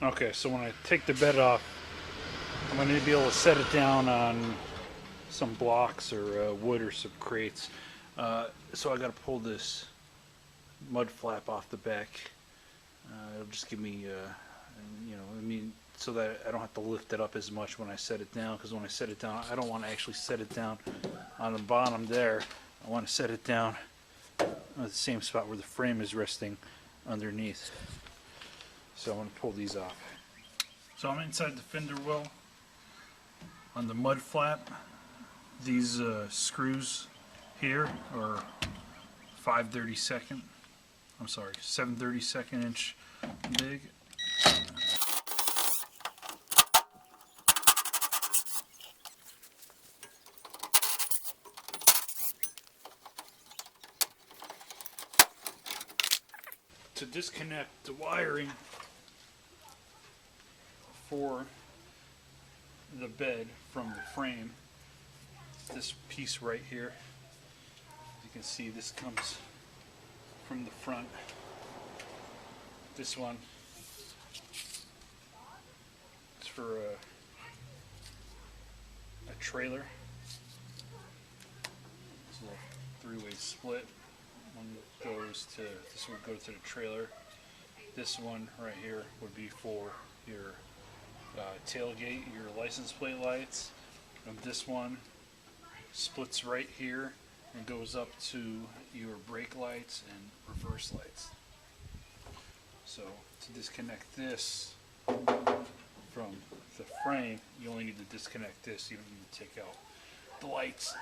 Okay, so when I take the bed off, I'm going to be able to set it down on some blocks or wood or some crates. So I got to pull this mud flap off the back. It'll just give me, so that I don't have to lift it up as much when I set it down. Because when I set it down, I don't want to actually set it down on the bottom there. I want to set it down at the same spot where the frame is resting underneath. So I'm going to pull these off. So I'm inside the fender well on the mud flap. These screws here are 7/32 inch big. To disconnect the wiring for the bed from the frame, this piece right here, as you can see, this comes from the front. This one is for a trailer. It's a little three-way split. This would go to the trailer. This one right here would be for your tailgate, your license plate lights. And this one splits right here and goes up to your brake lights and reverse lights. So to disconnect this from the frame, you only need to disconnect this. You don't need to take out the lights.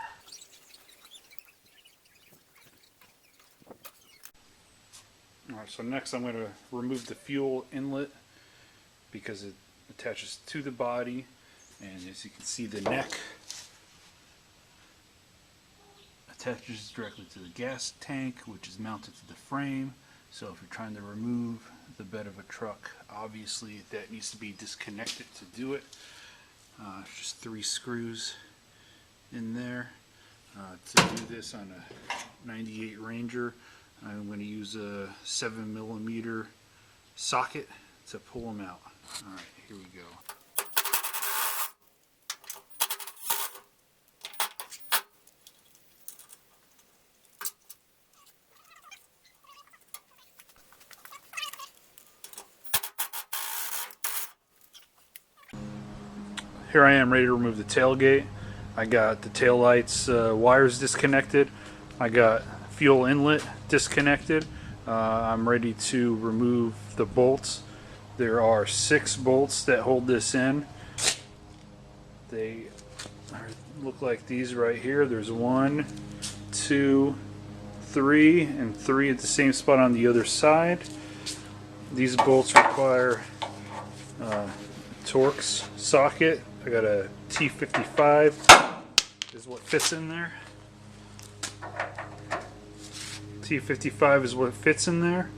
Alright, so next I'm going to remove the fuel inlet because it attaches to the body, and as you can see, the neck attaches directly to the gas tank, which is mounted to the frame. So if you're trying to remove the bed of a truck, obviously that needs to be disconnected to do it. Just 3 screws in there. To do this on a 98 Ranger, I'm going to use a 7mm socket to pull them out. Alright, here we go. Here I am ready to remove the tailgate. I got the tail lights wires disconnected. I got fuel inlet disconnected. I'm ready to remove the bolts. There are 6 bolts that hold this in. They look like these right here. There's 1, 2, 3, and 3 at the same spot on the other side. These bolts require a Torx socket. I got a T55 is what fits in there. T55 is what fits in there.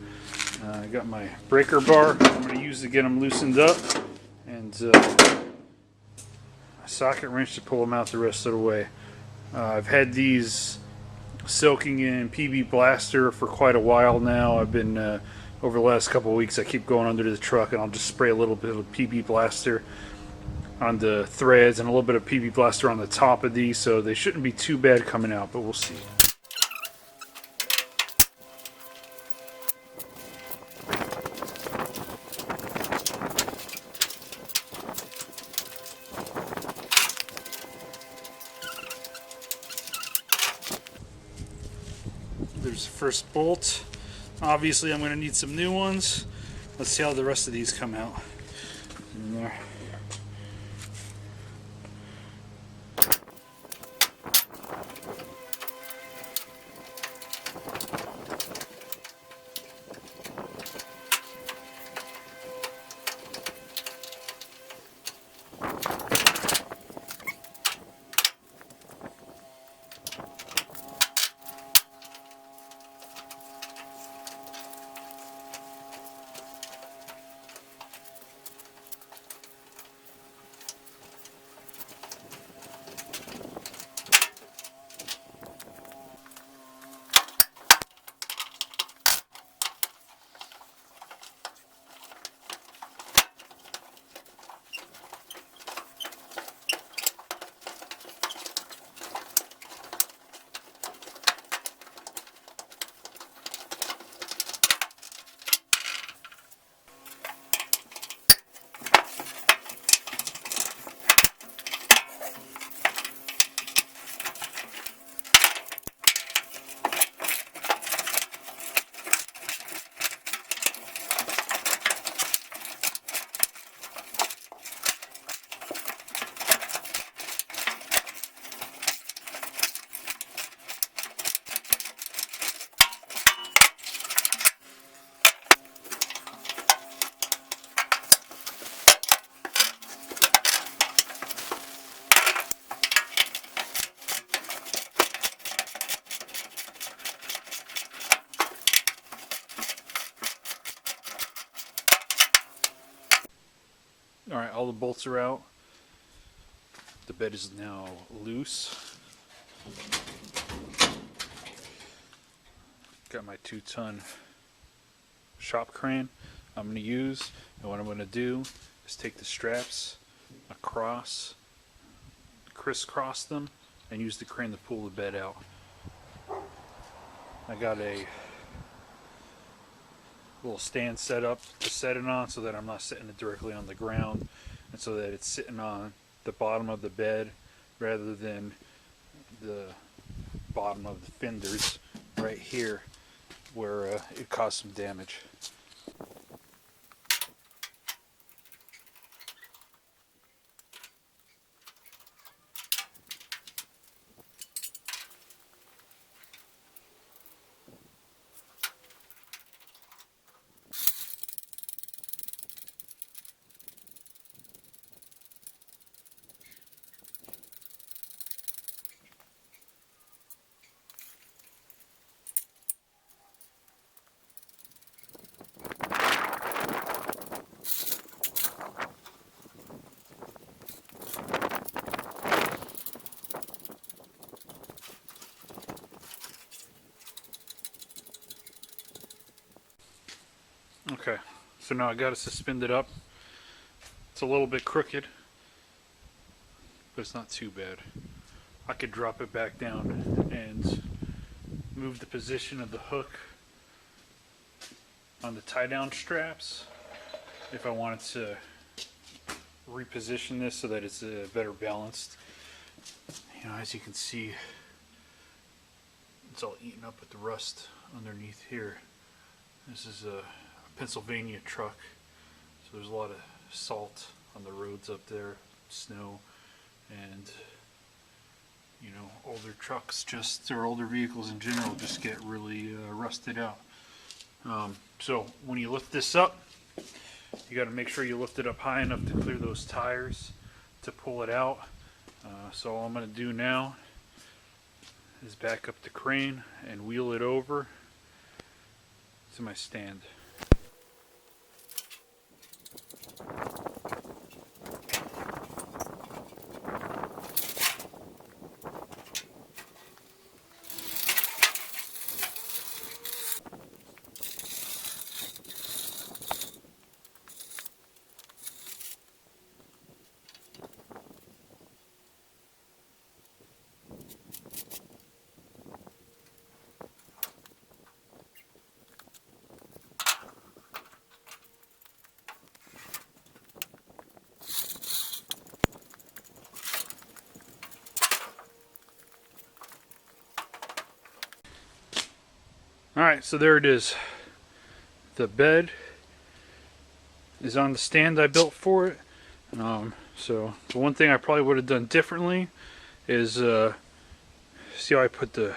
I got my breaker bar I'm going to use to get them loosened up, and a socket wrench to pull them out the rest of the way. I've had these soaking in PB Blaster for quite a while now. I've been over the last couple of weeks, I keep going under the truck and I'll just spray a little bit of PB Blaster on the threads and a little bit of PB Blaster on the top of these, so they shouldn't be too bad coming out, but we'll see. There's the first bolt. Obviously I'm going to need some new ones. Let's see how the rest of these come out. In there. Alright, all the bolts are out. The bed is now loose. Got my 2-ton shop crane I'm going to use, and what I'm going to do is take the straps across, crisscross them, and use the crane to pull the bed out. I got a little stand set up to set it on so that I'm not setting it directly on the ground, and so that it's sitting on the bottom of the bed rather than the bottom of the fenders right here where it caused some damage. Okay, so now I got it suspended up. It's a little bit crooked, but it's not too bad. I could drop it back down and move the position of the hook on the tie down straps if I wanted to reposition this so that it's better balanced. You know, as you can see, it's all eaten up with the rust underneath here. This is a Pennsylvania truck, so there's a lot of salt on the roads up there, snow, and you know, older trucks or older vehicles in general just get really rusted out. So when you lift this up, you got to make sure you lift it up high enough to clear those tires to pull it out. So all I'm going to do now is back up the crane and wheel it over to my stand. Alright, so there it is. The bed is on the stand I built for it. So the one thing I probably would have done differently is see how I put the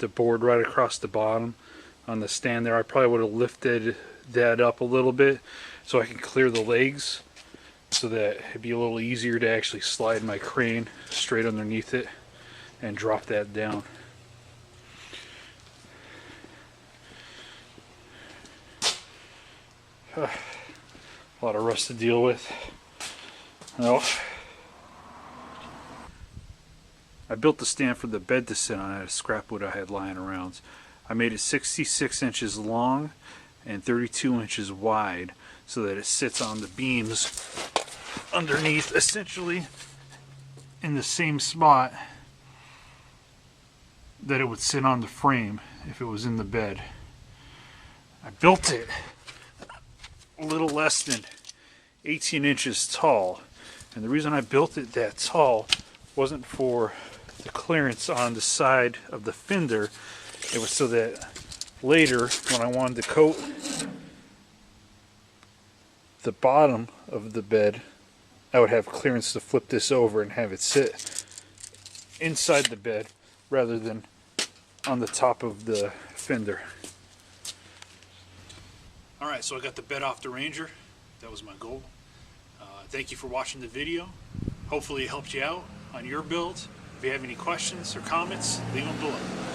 board right across the bottom on the stand there. I probably would have lifted that up a little bit so I can clear the legs so that it'd be a little easier to actually slide my crane straight underneath it and drop that down. A lot of rust to deal with. Well, I built the stand for the bed to sit on out of scrap wood I had lying around. I made it 66 inches long and 32 inches wide so that it sits on the beams underneath, essentially in the same spot that it would sit on the frame if it was in the bed. I built it a little less than 18 inches tall, and the reason I built it that tall wasn't for the clearance on the side of the fender. It was so that later when I wanted to coat the bottom of the bed, I would have clearance to flip this over and have it sit inside the bed rather than on the top of the fender. Alright, so I got the bed off the Ranger. That was my goal. Thank you for watching the video. Hopefully it helped you out on your build. If you have any questions or comments, leave them below.